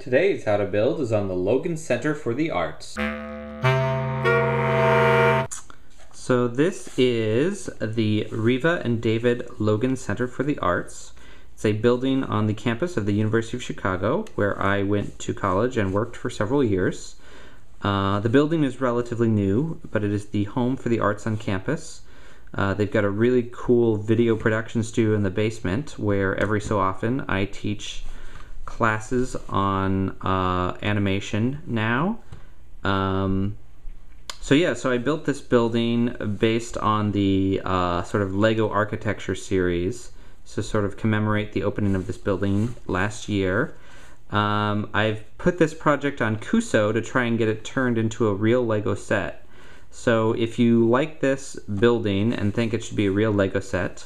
Today's How to Build is on the Logan Center for the Arts. So this is the Riva and David Logan Center for the Arts. It's a building on the campus of the University of Chicago, where I went to college and worked for several years. The building is relatively new, but it is the home for the arts on campus. They've got a really cool video production studio in the basement where every so often I teach classes on animation now. So I built this building based on the sort of Lego architecture series to sort of commemorate the opening of this building last year. I've put this project on Kuso to try and get it turned into a real Lego set. So if you like this building and think it should be a real Lego set,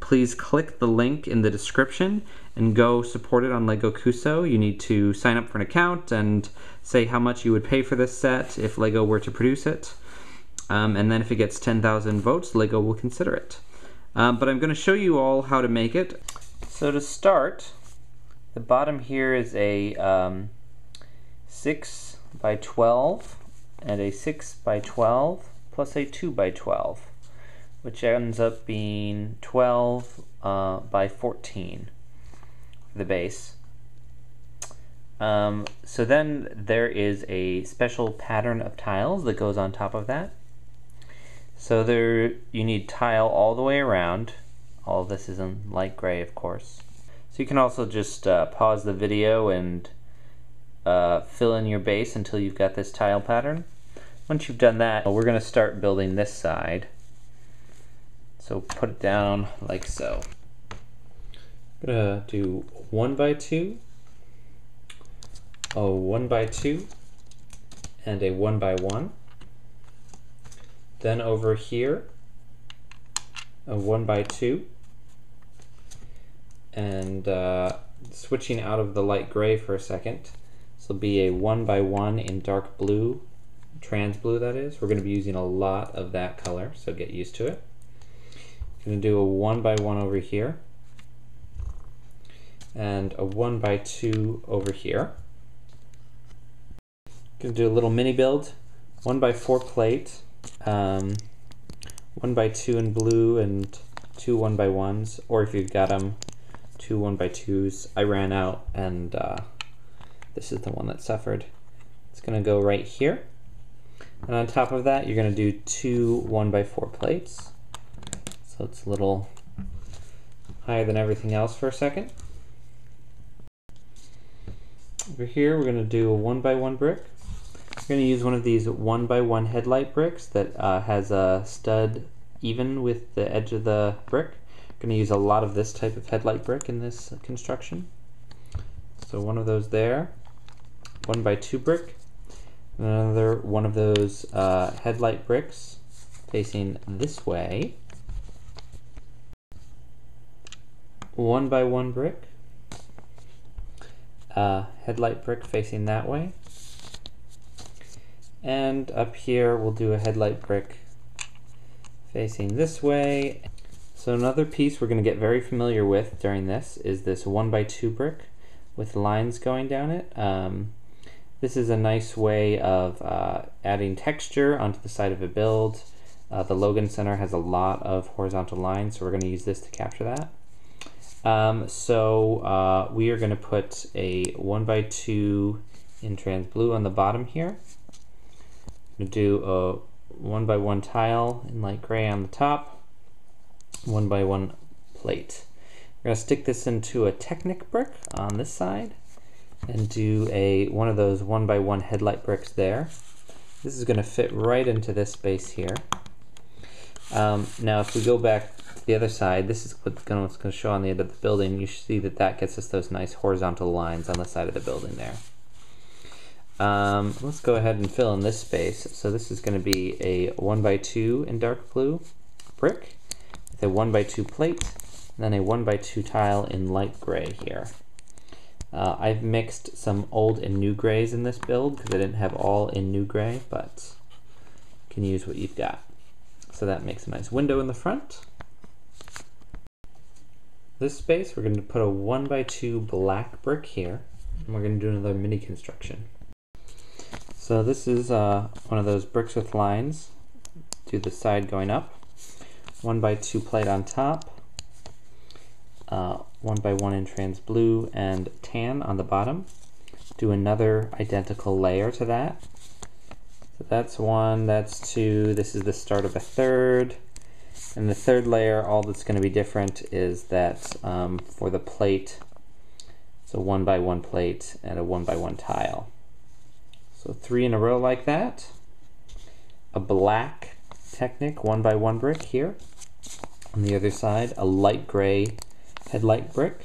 please click the link in the description and go support it on Lego Kuso. You need to sign up for an account and say how much you would pay for this set if Lego were to produce it. And then if it gets 10,000 votes, Lego will consider it. But I'm going to show you all how to make it. So to start, the bottom here is a 6 by 12 and a 6 by 12 plus a 2 by 12, which ends up being 12 by 14 for the base. So then there is a special pattern of tiles that goes on top of that. So there you need tile all the way around. All of this is in light gray, of course. So you can also just pause the video and fill in your base until you've got this tile pattern. Once you've done that, we're going to start building this side. So put it down like so. I'm going to do 1 by 2, a 1 by 2, and a 1 by 1. Then over here, a 1 by 2, and switching out of the light gray for a second. This will be a 1 by 1 in dark blue, trans blue that is. We're going to be using a lot of that color, so get used to it. I'm going to do a 1 by 1 over here, and a 1 by 2 over here. Going to do a little mini build, 1 by 4 plate, 1 by 2 in blue and 2 1 by 1s, or if you've got them, 2 1 by 2s. I ran out and this is the one that suffered. It's going to go right here, and on top of that you're going to do 2 1 by 4 plates. So it's a little higher than everything else for a second. Over here we're going to do a 1 by 1 brick. We're going to use one of these 1 by 1 headlight bricks that has a stud even with the edge of the brick. We're going to use a lot of this type of headlight brick in this construction. So one of those there, 1 by 2 brick, and another one of those headlight bricks facing this way, 1 by 1 brick, headlight brick facing that way, and up here we'll do a headlight brick facing this way. So another piece we're going to get very familiar with during this is this 1 by 2 brick with lines going down it. This is a nice way of adding texture onto the side of a build. The Logan Center has a lot of horizontal lines, so we're going to use this to capture that. We are going to put a 1 by 2 in trans blue on the bottom here. I'm going to do a 1 by 1 tile in light gray on the top, 1 by 1 plate. We're going to stick this into a Technic brick on this side and do one of those 1 by 1 headlight bricks there. This is going to fit right into this space here. Now if we go back to the other side, this is what's going to show on the end of the building. You should see that that gets us those nice horizontal lines on the side of the building there. Let's go ahead and fill in this space. So this is going to be a 1 by 2 in dark blue brick with a 1 by 2 plate, and then a 1 by 2 tile in light gray here. I've mixed some old and new grays in this build because I didn't have all in new gray, but you can use what you've got. So that makes a nice window in the front. This space, we're going to put a 1 by 2 black brick here. and we're going to do another mini construction. So this is one of those bricks with lines. Do the side going up. 1x2 plate on top. 1x1 in trans blue and tan on the bottom. Do another identical layer to that. So that's one, that's two, this is the start of a third. And the third layer, all that's going to be different is that for the plate, it's a 1x1 plate and a 1x1 tile. So 3 in a row like that. A black Technic 1x1 brick here. On the other side, a light gray headlight brick.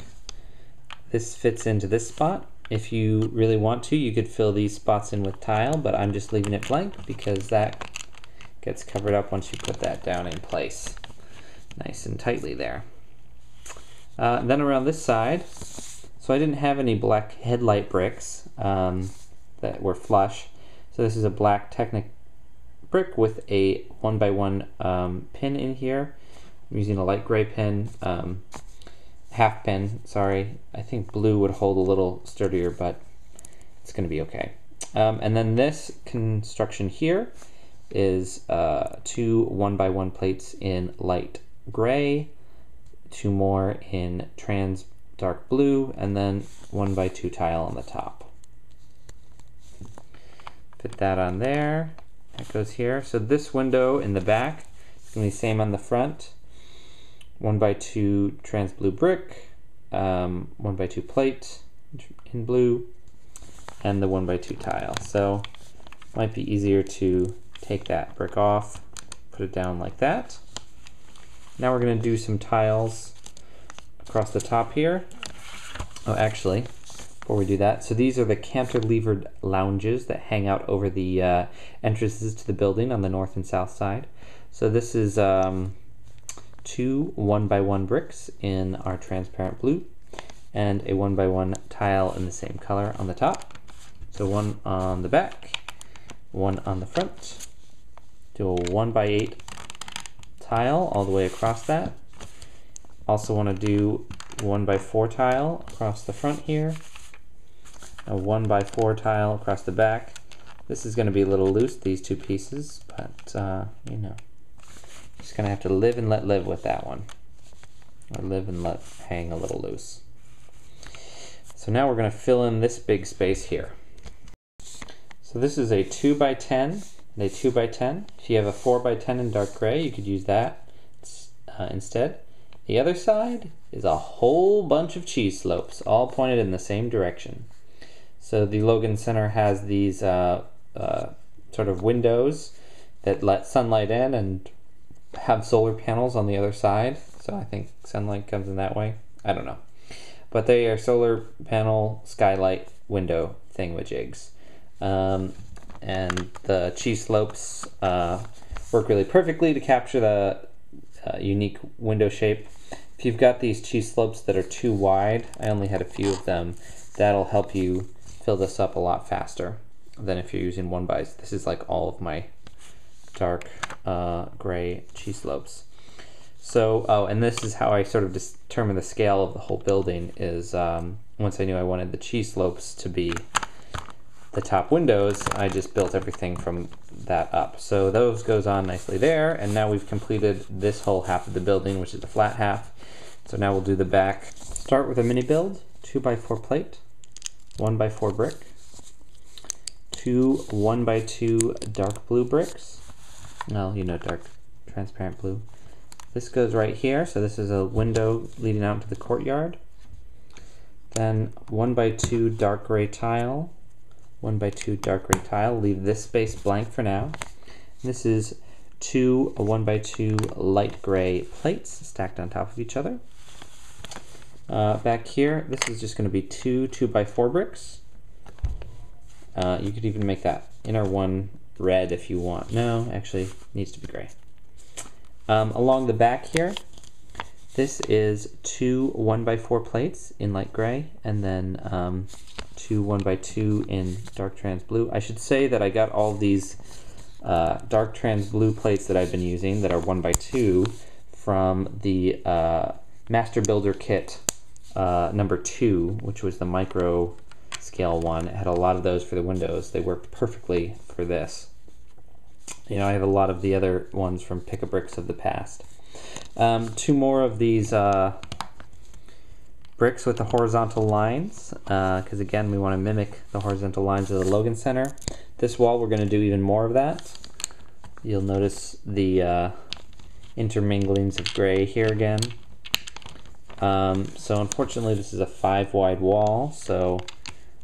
This fits into this spot. If you really want to, you could fill these spots in with tile, but I'm just leaving it blank because that gets covered up once you put that down in place. Nice and tightly there. Then around this side, so I didn't have any black headlight bricks that were flush. So this is a black Technic brick with a 1x1 pin in here. I'm using a light gray pin, half pin, sorry. I think blue would hold a little sturdier, but it's going to be okay. And then this construction here is 2 1x1 plates in light gray, 2 more in trans dark blue, and then 1x2 tile on the top. Fit that on there. That goes here. So this window in the back is going to be the same on the front. 1x2 trans blue brick, 1x2 plate in blue, and the 1x2 tile. So it might be easier to take that brick off, put it down like that. Now we're going to do some tiles across the top here. Oh, actually, before we do that, so these are the cantilevered lounges that hang out over the entrances to the building on the north and south side. So this is 2 1x1 bricks in our transparent blue and a 1x1 tile in the same color on the top. So one on the back, one on the front. Do a 1x8 tile all the way across that. Also want to do 1x4 tile across the front here. A 1x4 tile across the back. This is going to be a little loose, these two pieces, but you know, just going to have to live and let live with that one. Or live and let hang a little loose. So now we're going to fill in this big space here. So this is a 2x10 and a 2x10. If you have a 4x10 in dark gray, you could use that instead. The other side is a whole bunch of cheese slopes, all pointed in the same direction. So the Logan Center has these sort of windows that let sunlight in and have solar panels on the other side. So I think sunlight comes in that way. I don't know. But they are solar panel skylight window thingamajigs. And the cheese slopes work really perfectly to capture the unique window shape. If you've got these cheese slopes that are too wide, I only had a few of them, that'll help you fill this up a lot faster than if you're using 1x. This is like all of my dark gray cheese slopes. So, oh, and this is how I sort of determine the scale of the whole building is once I knew I wanted the cheese slopes to be the top windows, I just built everything from that up. So those goes on nicely there, and now we've completed this whole half of the building, which is the flat half. So now we'll do the back. Start with a mini build, 2x4 plate, 1x4 brick, 2 1x2 dark blue bricks. Well, you know, dark transparent blue. This goes right here, so this is a window leading out to the courtyard. Then 1x2 dark gray tile, 1x2 dark gray tile. Leave this space blank for now. This is 2 1x2 light gray plates stacked on top of each other. Back here, this is just going to be 2 2x4 bricks. You could even make that inner one red if you want. No, actually, it needs to be gray. Along the back here, this is 2 1x4 plates in light gray, and then 2 1x2 in dark trans blue. I should say that I got all these dark trans blue plates that I've been using that are 1x2 from the Master Builder Kit number 2, which was the micro scale one. It had a lot of those for the windows. They worked perfectly for this. You know, I have a lot of the other ones from Pick-a-Bricks of the past. Two more of these bricks with the horizontal lines, because again, we want to mimic the horizontal lines of the Logan Center. This wall, we're going to do even more of that. You'll notice the interminglings of gray here again. So unfortunately, this is a 5 wide wall, so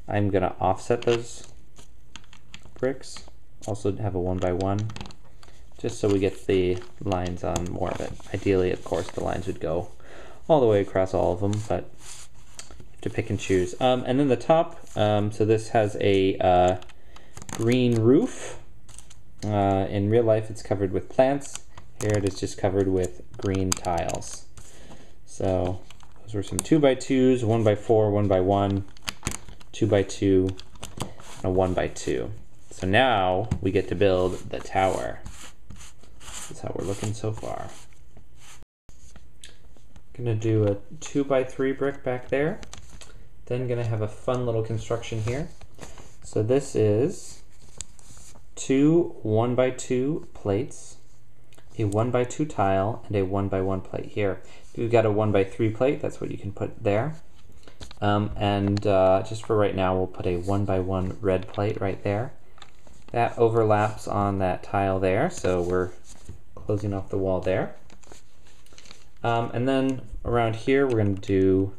I'm going to offset those bricks. Also have a 1 by 1, just so we get the lines on more of it. Ideally, of course, the lines would go all the way across all of them, but you have to pick and choose. And then the top, so this has a green roof. In real life, it's covered with plants. Here it is just covered with green tiles. So those were some 2 by 2s, 1 by 4, 1 by 1, 2 by 2, and a 1 by 2. So now we get to build the tower. That's how we're looking so far. Gonna do a 2 by 3 brick back there. Then gonna have a fun little construction here. So this is 2 1 by 2 plates, a 1 by 2 tile, and a 1 by 1 plate here. If you've got a 1 by 3 plate, that's what you can put there. Just for right now, we'll put a 1 by 1 red plate right there. That overlaps on that tile there, so we're closing off the wall there. And then around here, we're going to do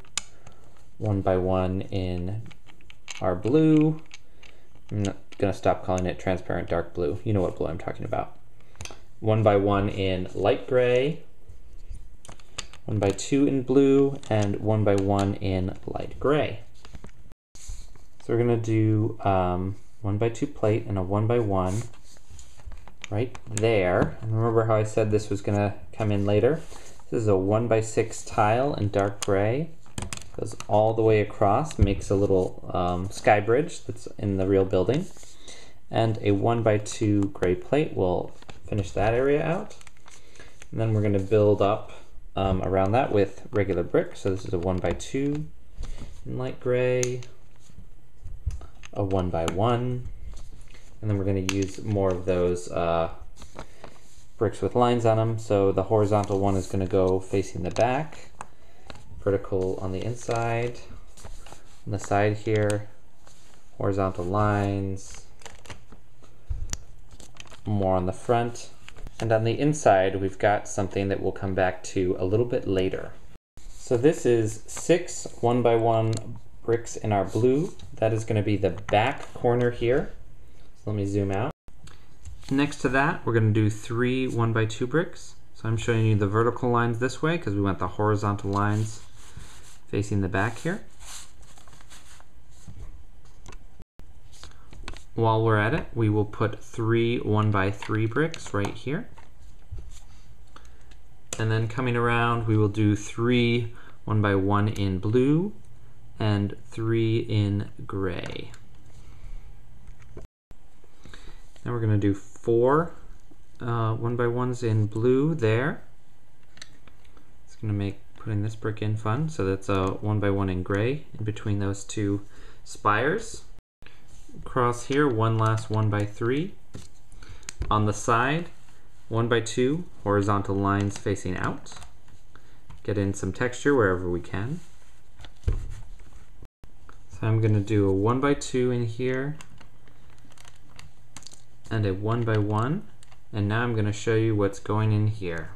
1 by 1 in our blue. I'm not going to stop calling it transparent dark blue. You know what blue I'm talking about. 1 by 1 in light gray, 1 by 2 in blue, and 1 by 1 in light gray. So we're going to do 1 by 2 plate and a 1 by 1 right there. And remember how I said this was going to come in later? This is a 1 by 6 tile in dark gray. Goes all the way across, makes a little sky bridge that's in the real building. And a 1 by 2 gray plate will finish that area out. And then we're going to build up around that with regular brick. So this is a 1 by 2 in light gray, a 1 by 1, and then we're going to use more of those bricks with lines on them. So the horizontal one is going to go facing the back, vertical on the inside, on the side here, horizontal lines, more on the front, and on the inside we've got something that we'll come back to a little bit later. So this is 6 1 by 1 bricks in our blue. That is going to be the back corner here. So let me zoom out. Next to that, we're going to do 3 1 by 2 bricks. So I'm showing you the vertical lines this way because we want the horizontal lines facing the back here. While we're at it, we will put 3 1 by 3 bricks right here. And then coming around, we will do 3 1 by 1 in blue and 3 in gray. Now we're going to do 4 1 by 1s in blue there. It's going to make putting this brick in fun. So that's a 1 by 1 in gray in between those two spires. Across here, one last 1 by 3. On the side, 1 by 2 horizontal lines facing out. Get in some texture wherever we can. So I'm going to do a 1 by 2 in here and a 1 by 1, and now I'm going to show you what's going in here.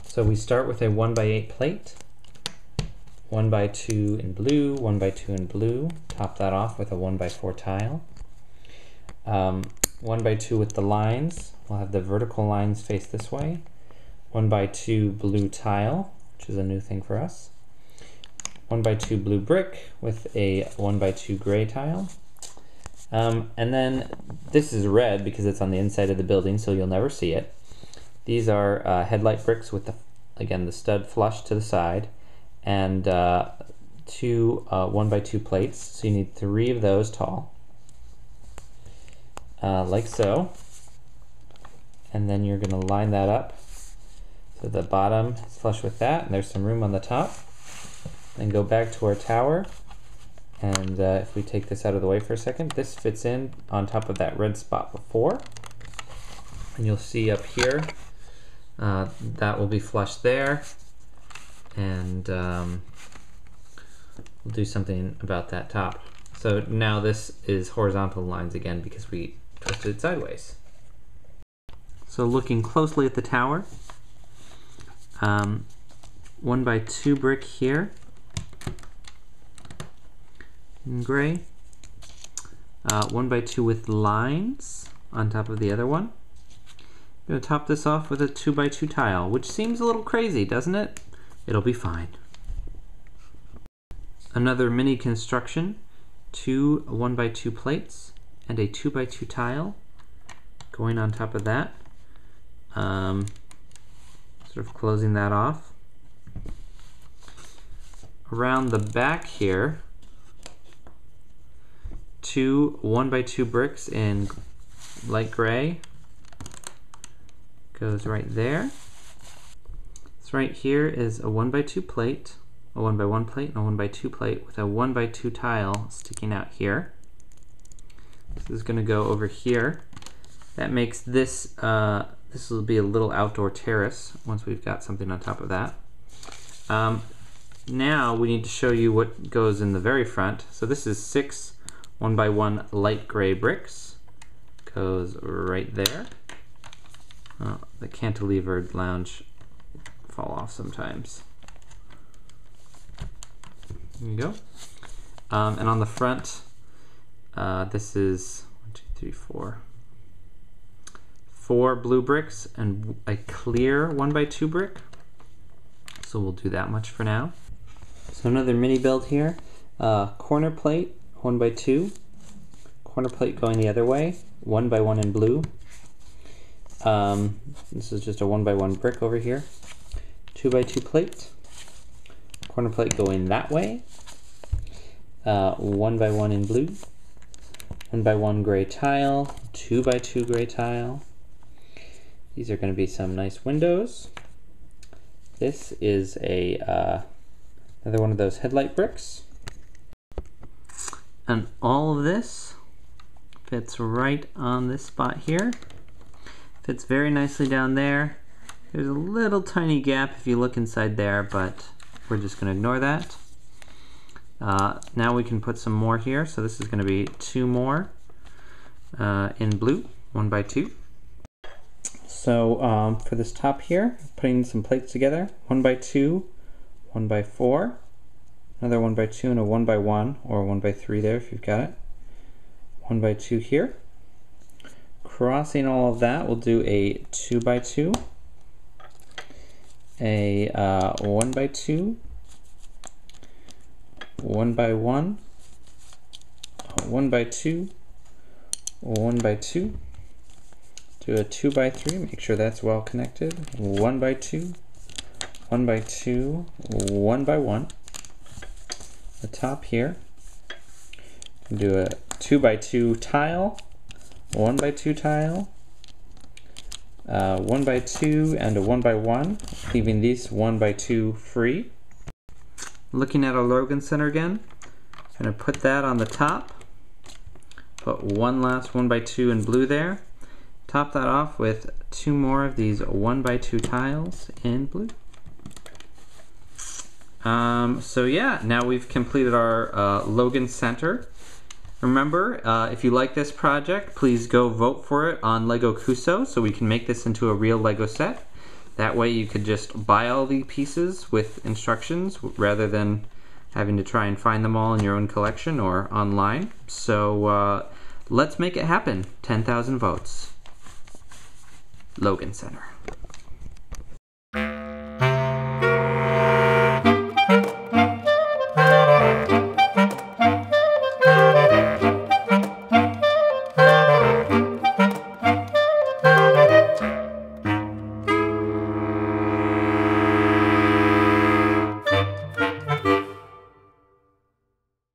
So we start with a 1 by 8 plate, 1 by 2 in blue, 1 by 2 in blue, top that off with a 1 by 4 tile. 1 by 2 with the lines, we'll have the vertical lines face this way. 1 by 2 blue tile, which is a new thing for us. 1 by 2 blue brick with a 1 by 2 gray tile. And then this is red because it's on the inside of the building, so you'll never see it. These are headlight bricks with, again, the stud flush to the side, and 2 1 by 2 plates. So you need 3 of those tall, like so. And then you're going to line that up so the bottom is flush with that, and there's some room on the top. Then go back to our tower And if we take this out of the way for a second, this fits in on top of that red spot before. And you'll see up here, that will be flush there. And we'll do something about that top. So now this is horizontal lines again because we twisted it sideways. So looking closely at the tower, 1x2 brick here in gray, 1x2 with lines on top of the other one. I'm going to top this off with a 2x2 tile, which seems a little crazy, doesn't it? It'll be fine. Another mini construction, 2 1x2 plates and a 2x2 tile going on top of that. Sort of closing that off. Around the back here, 2 1x2 bricks in light gray goes right there. So right here is a 1x2 plate, a 1x1 plate, and a 1x2 plate with a 1x2 tile sticking out here. This is going to go over here. That makes this, this will be a little outdoor terrace once we've got something on top of that. Now we need to show you what goes in the very front. So this is 6 1x1 light gray bricks. Goes right there. Oh, the cantilevered lounge fall off sometimes. There you go. And on the front, this is 1, 2, 3, 4. 4 blue bricks and a clear 1x2 brick. So we'll do that much for now. So another mini build here. Corner plate, 1x2. Corner plate going the other way, 1x1 in blue. This is just a 1x1 brick over here. 2x2 plate. Corner plate going that way. 1x1 in blue. 1x1 gray tile. 2x2 gray tile. These are going to be some nice windows. This is a another one of those headlight bricks. And all of this fits right on this spot here. Fits very nicely down there. There's a little tiny gap if you look inside there, but we're just going to ignore that. Now we can put some more here. So this is going to be 2 more in blue, 1x2. So for this top here, putting some plates together, 1x2, 1x4, another 1x2 and a 1x1 or 1x3 there if you've got it. 1x2 here. Crossing all of that, we'll do a 2x2, a 1x2, 1x1, 1x2, 1x2, do a 2x3, make sure that's well connected, 1x2, 1x2, 1x1. The top here, do a 2x2 tile, 1x2 tile, 1x2 and a 1x1, leaving these 1x2 free. Looking at our Logan Center again, I'm going to put that on the top, put one last 1x2 in blue there, top that off with 2 more of these 1x2 tiles in blue. So yeah, now we've completed our Logan Center. Remember, if you like this project, please go vote for it on Lego Cuso so we can make this into a real Lego set. That way you could just buy all the pieces with instructions rather than having to try and find them all in your own collection or online. So let's make it happen. 10,000 votes. Logan Center.